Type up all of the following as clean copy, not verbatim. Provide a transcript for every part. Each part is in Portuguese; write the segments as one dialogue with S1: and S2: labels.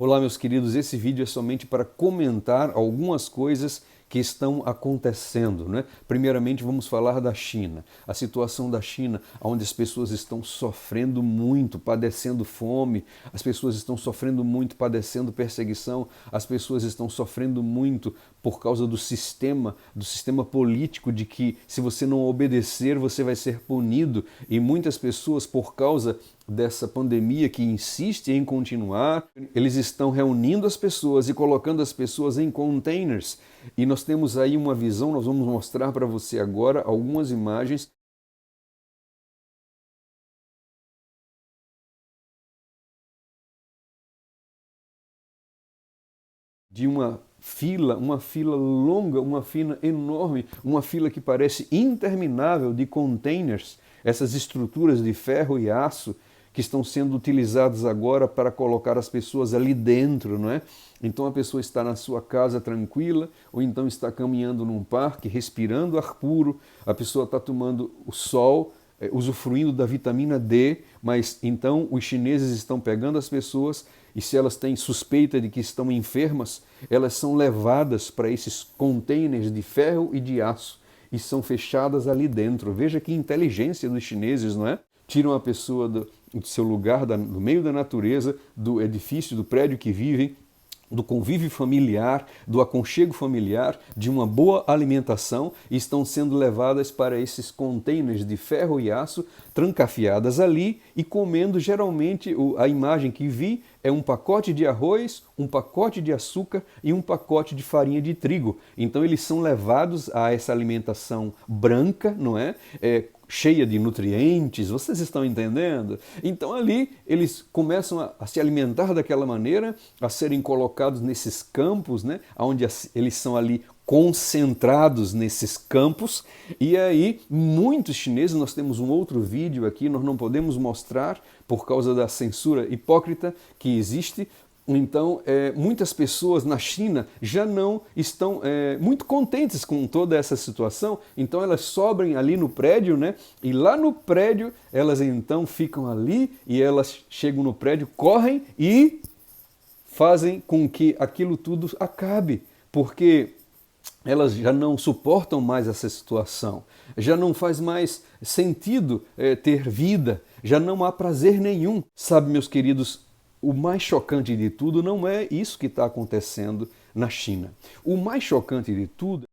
S1: Olá, meus queridos, esse vídeo é somente para comentar algumas coisas que estão acontecendo, né? Primeiramente, vamos falar da China. A situação da China, onde as pessoas estão sofrendo muito, padecendo fome, as pessoas estão sofrendo muito, padecendo perseguição, as pessoas estão sofrendo muito por causa do sistema político de que se você não obedecer, você vai ser punido. E muitas pessoas, por causa dessa pandemia que insiste em continuar, eles estão reunindo as pessoas e colocando as pessoas em containers. E nós temos aí uma visão, nós vamos mostrar para você agora algumas imagens de uma fila longa, uma fila enorme, uma fila que parece interminável de containers, essas estruturas de ferro e aço que estão sendo utilizadas agora para colocar as pessoas ali dentro, não é? Então a pessoa está na sua casa tranquila, ou então está caminhando num parque, respirando ar puro, a pessoa está tomando o sol, usufruindo da vitamina D, mas então os chineses estão pegando as pessoas e se elas têm suspeita de que estão enfermas, elas são levadas para esses containers de ferro e de aço e são fechadas ali dentro. Veja que inteligência dos chineses, não é? Tiram a pessoa do seu lugar, do meio da natureza, do edifício, do prédio que vivem, do convívio familiar, do aconchego familiar, de uma boa alimentação e estão sendo levadas para esses containers de ferro e aço, trancafiadas ali e comendo geralmente, a imagem que vi é um pacote de arroz, um pacote de açúcar e um pacote de farinha de trigo. Então eles são levados a essa alimentação branca, não é? Cheia de nutrientes, vocês estão entendendo? Então ali eles começam a se alimentar daquela maneira, a serem colocados nesses campos, né, onde eles são ali concentrados nesses campos, e aí muitos chineses, nós temos um outro vídeo aqui, nós não podemos mostrar por causa da censura hipócrita que existe. Então, muitas pessoas na China já não estão muito contentes com toda essa situação, então elas sobem ali no prédio, né? E lá no prédio elas então ficam ali e elas chegam no prédio, correm e fazem com que aquilo tudo acabe, porque elas já não suportam mais essa situação, já não faz mais sentido ter vida, já não há prazer nenhum. Sabe, meus queridos, o mais chocante de tudo não é isso que está acontecendo na China. O mais chocante de tudo.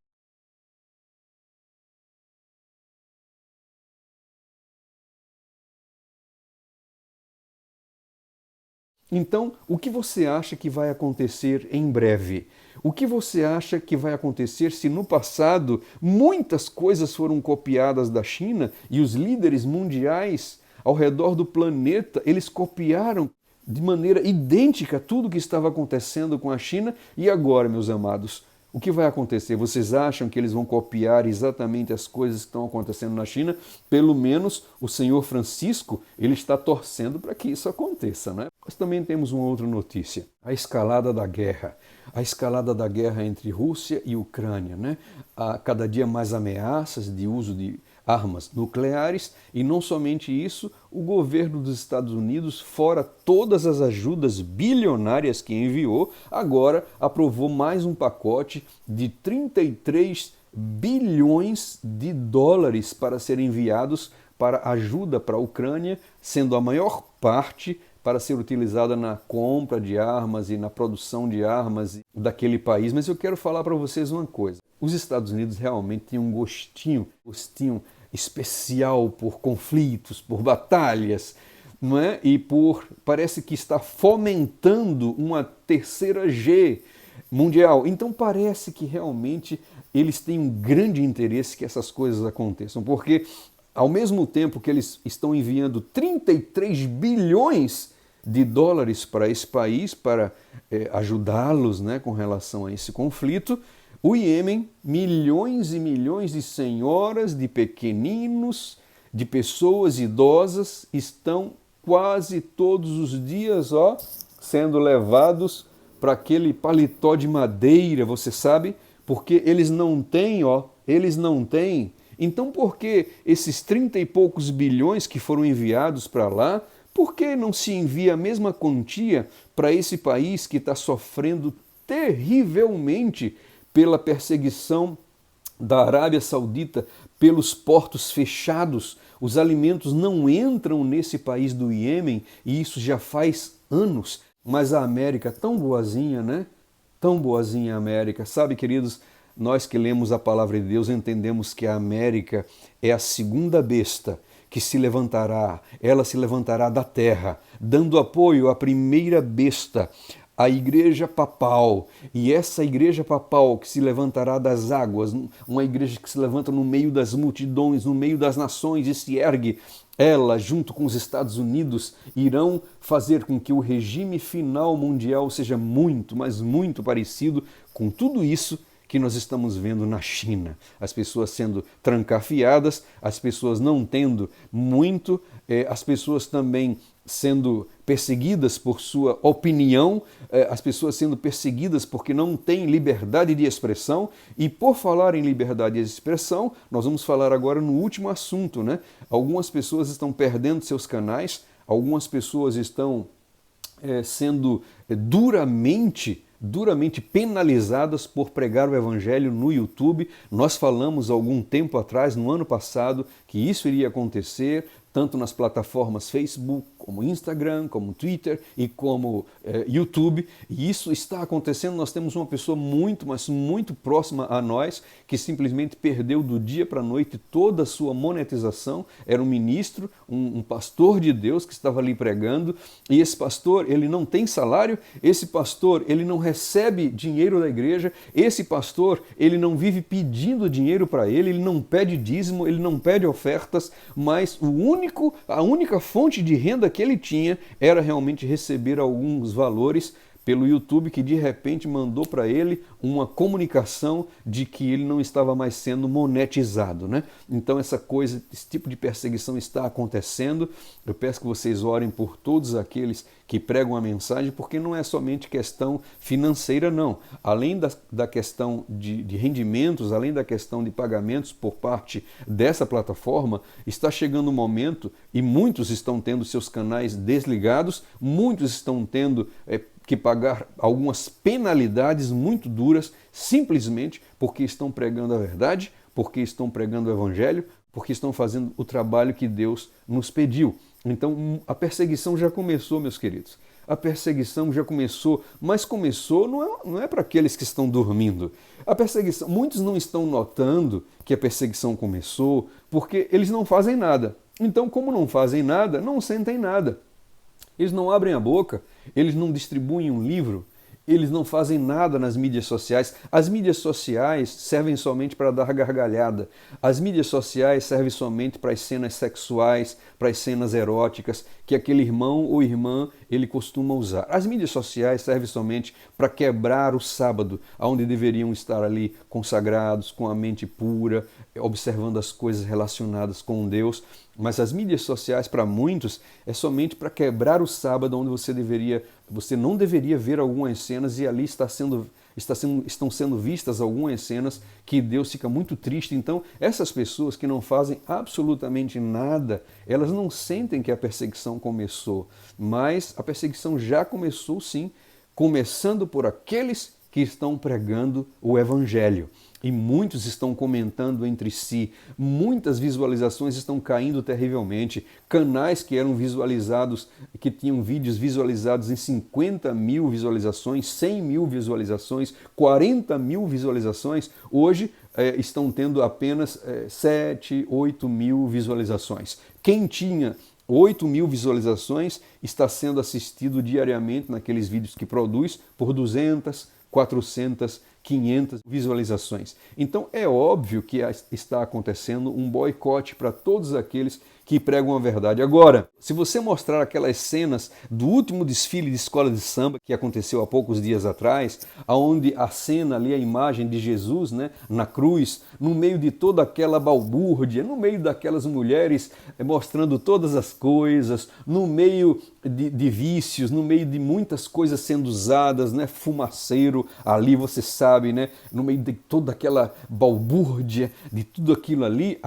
S1: Então, o que você acha que vai acontecer em breve? O que você acha que vai acontecer se no passado muitas coisas foram copiadas da China e os líderes mundiais ao redor do planeta, eles copiaram de maneira idêntica tudo o que estava acontecendo com a China e agora, meus amados, o que vai acontecer? Vocês acham que eles vão copiar exatamente as coisas que estão acontecendo na China? Pelo menos o senhor Francisco, ele está torcendo para que isso aconteça, né? Mas também temos uma outra notícia, a escalada da guerra. A escalada da guerra entre Rússia e Ucrânia, né? Há cada dia mais ameaças de uso de armas nucleares e não somente isso, o governo dos Estados Unidos, fora todas as ajudas bilionárias que enviou, agora aprovou mais um pacote de 33 bilhões de dólares para serem enviados para ajuda para a Ucrânia, sendo a maior parte para ser utilizada na compra de armas e na produção de armas daquele país. Mas eu quero falar para vocês uma coisa. Os Estados Unidos realmente têm um gostinho especial por conflitos, por batalhas, não é? E parece que está fomentando uma terceira G mundial. Então parece que realmente eles têm um grande interesse que essas coisas aconteçam, porque ao mesmo tempo que eles estão enviando 33 bilhões de dólares para esse país, para ajudá-los, né, com relação a esse conflito, o Iêmen, milhões e milhões de senhoras, de pequeninos, de pessoas idosas estão quase todos os dias sendo levados para aquele paletó de madeira, você sabe, porque eles não têm, eles não têm. Então por que esses 30 e poucos bilhões que foram enviados para lá, por que não se envia a mesma quantia para esse país que está sofrendo terrivelmente pela perseguição da Arábia Saudita, pelos portos fechados? Os alimentos não entram nesse país do Iêmen e isso já faz anos. Mas a América, tão boazinha, né? Tão boazinha a América. Sabe, queridos, nós que lemos a palavra de Deus entendemos que a América é a segunda besta que se levantará. Ela se levantará da terra, dando apoio à primeira besta, a igreja papal. E essa igreja papal que se levantará das águas, uma igreja que se levanta no meio das multidões, no meio das nações e se ergue, ela, junto com os Estados Unidos, irão fazer com que o regime final mundial seja muito, mas muito parecido com tudo isso que nós estamos vendo na China. As pessoas sendo trancafiadas, as pessoas não tendo muito, as pessoas também sendo perseguidas por sua opinião, as pessoas sendo perseguidas porque não têm liberdade de expressão. E por falar em liberdade de expressão, nós vamos falar agora no último assunto, né? Algumas pessoas estão perdendo seus canais, algumas pessoas estão sendo duramente penalizadas por pregar o evangelho no YouTube. Nós falamos há algum tempo atrás, no ano passado, que isso iria acontecer, tanto nas plataformas Facebook, como Instagram, como Twitter e como YouTube. E isso está acontecendo. Nós temos uma pessoa muito, mas muito próxima a nós, que simplesmente perdeu do dia para a noite toda a sua monetização. Era um ministro, um pastor de Deus que estava ali pregando, e esse pastor, ele não tem salário, esse pastor, ele não recebe dinheiro da igreja, esse pastor, ele não vive pedindo dinheiro para ele não pede dízimo, ele não pede ofertas, mas a única fonte de renda que ele tinha era realmente receber alguns valores pelo YouTube, que de repente mandou para ele uma comunicação de que ele não estava mais sendo monetizado, né? Então esse tipo de perseguição está acontecendo. Eu peço que vocês orem por todos aqueles que pregam a mensagem, porque não é somente questão financeira, não. Além da questão de rendimentos, além da questão de pagamentos por parte dessa plataforma, está chegando um momento, e muitos estão tendo seus canais desligados, muitos estão tendo que pagar algumas penalidades muito duras, simplesmente porque estão pregando a verdade, porque estão pregando o evangelho, porque estão fazendo o trabalho que Deus nos pediu. Então a perseguição já começou, meus queridos. A perseguição já começou, mas começou não é para aqueles que estão dormindo. A perseguição, muitos não estão notando que a perseguição começou porque eles não fazem nada. Então, como não fazem nada, não sentem nada. Eles não abrem a boca, eles não distribuem um livro, eles não fazem nada nas mídias sociais. As mídias sociais servem somente para dar gargalhada. As mídias sociais servem somente para as cenas sexuais, para as cenas eróticas, que aquele irmão ou irmã ele costuma usar. As mídias sociais servem somente para quebrar o sábado, onde deveriam estar ali consagrados, com a mente pura, observando as coisas relacionadas com Deus. Mas as mídias sociais, para muitos, é somente para quebrar o sábado, onde você não deveria ver algumas cenas, e ali estão sendo vistas algumas cenas que Deus fica muito triste. Então, essas pessoas que não fazem absolutamente nada, elas não sentem que a perseguição começou, mas a perseguição já começou sim, começando por aqueles que estão pregando o evangelho. E muitos estão comentando entre si, muitas visualizações estão caindo terrivelmente. Canais que eram visualizados, que tinham vídeos visualizados em 50 mil visualizações, 100 mil visualizações, 40 mil visualizações, hoje estão tendo apenas 7, 8 mil visualizações. Quem tinha 8 mil visualizações está sendo assistido diariamente naqueles vídeos que produz por 200, 400, 500 visualizações. Então é óbvio que está acontecendo um boicote para todos aqueles que pregam a verdade. Agora, se você mostrar aquelas cenas do último desfile de escola de samba que aconteceu há poucos dias atrás, onde a cena ali, a imagem de Jesus, né, na cruz, no meio de toda aquela balbúrdia, no meio daquelas mulheres mostrando todas as coisas, no meio de vícios, no meio de muitas coisas sendo usadas, né, fumaceiro ali, você sabe, né, no meio de toda aquela balbúrdia, de tudo aquilo ali,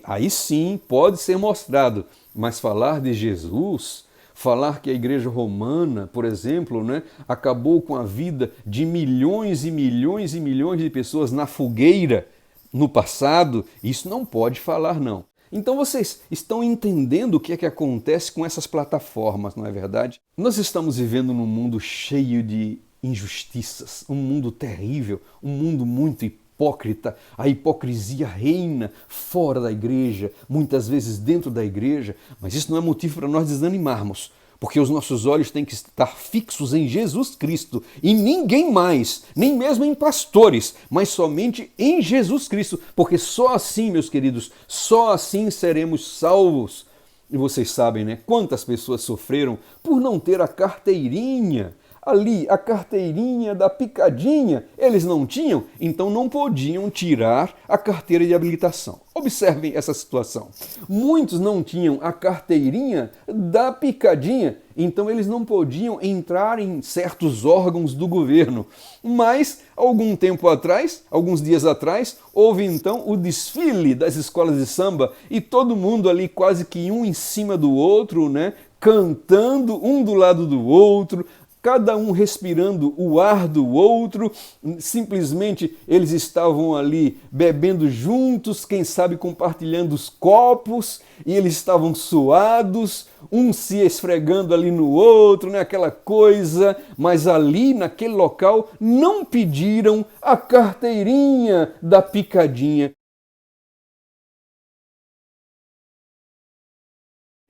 S1: aí sim pode ser mostrado. Mas falar de Jesus, falar que a Igreja Romana, por exemplo, né, acabou com a vida de milhões e milhões e milhões de pessoas na fogueira no passado, isso não pode falar, não. Então vocês estão entendendo o que é que acontece com essas plataformas, não é verdade? Nós estamos vivendo num mundo cheio de injustiças, um mundo terrível, um mundo muito hipócrita. A hipocrisia reina fora da igreja, muitas vezes dentro da igreja, mas isso não é motivo para nós desanimarmos, porque os nossos olhos têm que estar fixos em Jesus Cristo e ninguém mais, nem mesmo em pastores, mas somente em Jesus Cristo, porque só assim, meus queridos, só assim seremos salvos. E vocês sabem, né, quantas pessoas sofreram por não ter a carteirinha. Ali, a carteirinha da picadinha, eles não tinham, então não podiam tirar a carteira de habilitação. Observem essa situação. Muitos não tinham a carteirinha da picadinha, então eles não podiam entrar em certos órgãos do governo. Mas, algum tempo atrás, alguns dias atrás, houve então o desfile das escolas de samba e todo mundo ali quase que um em cima do outro, né, cantando um do lado do outro, cada um respirando o ar do outro, simplesmente eles estavam ali bebendo juntos, quem sabe compartilhando os copos, e eles estavam suados, um se esfregando ali no outro, né, aquela coisa, mas ali naquele local não pediram a carteirinha da picadinha.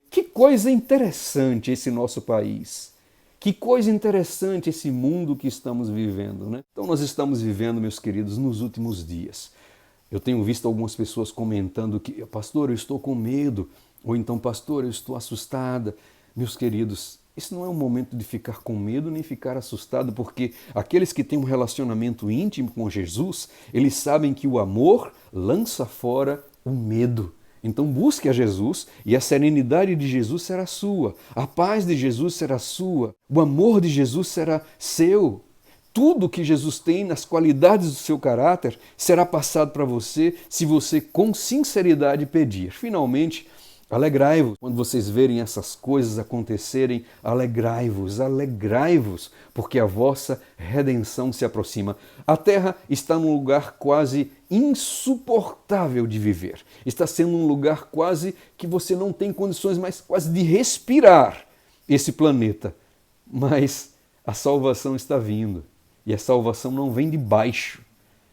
S1: Que coisa interessante esse nosso país. Que coisa interessante esse mundo que estamos vivendo, né? Então nós estamos vivendo, meus queridos, nos últimos dias. Eu tenho visto algumas pessoas comentando que, pastor, eu estou com medo, ou então, pastor, eu estou assustada. Meus queridos, esse não é um momento de ficar com medo nem ficar assustado, porque aqueles que têm um relacionamento íntimo com Jesus, eles sabem que o amor lança fora o medo. Então busque a Jesus e a serenidade de Jesus será sua, a paz de Jesus será sua, o amor de Jesus será seu. Tudo que Jesus tem nas qualidades do seu caráter será passado para você se você com sinceridade pedir. Finalmente, alegrai-vos. Quando vocês verem essas coisas acontecerem, alegrai-vos, alegrai-vos, porque a vossa redenção se aproxima. A terra está num lugar quase insuportável de viver. Está sendo um lugar quase que você não tem condições mais quase de respirar esse planeta. Mas a salvação está vindo. E a salvação não vem de baixo.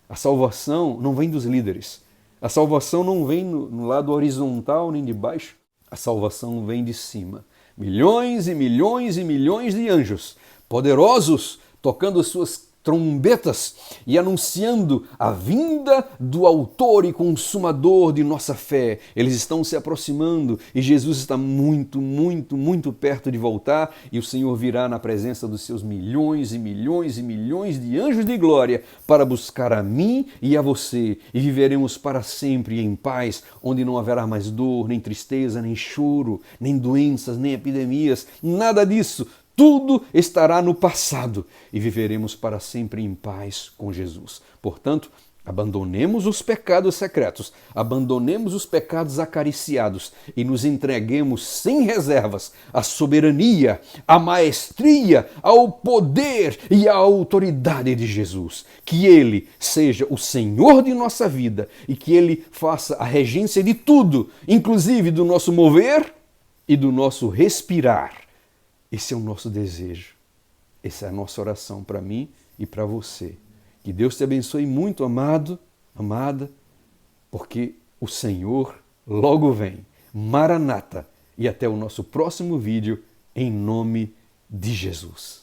S1: A salvação não vem dos líderes. A salvação não vem no lado horizontal nem de baixo. A salvação vem de cima. Milhões e milhões e milhões de anjos poderosos tocando suas trombetas e anunciando a vinda do autor e consumador de nossa fé. Eles estão se aproximando e Jesus está muito, muito, muito perto de voltar e o Senhor virá na presença dos seus milhões e milhões e milhões de anjos de glória para buscar a mim e a você e viveremos para sempre em paz, onde não haverá mais dor, nem tristeza, nem choro, nem doenças, nem epidemias, nada disso. Tudo estará no passado e viveremos para sempre em paz com Jesus. Portanto, abandonemos os pecados secretos, abandonemos os pecados acariciados e nos entreguemos sem reservas à soberania, à maestria, ao poder e à autoridade de Jesus. Que Ele seja o Senhor de nossa vida e que Ele faça a regência de tudo, inclusive do nosso mover e do nosso respirar. Esse é o nosso desejo, essa é a nossa oração para mim e para você. Que Deus te abençoe muito, amado, amada, porque o Senhor logo vem. Maranata! E até o nosso próximo vídeo, em nome de Jesus.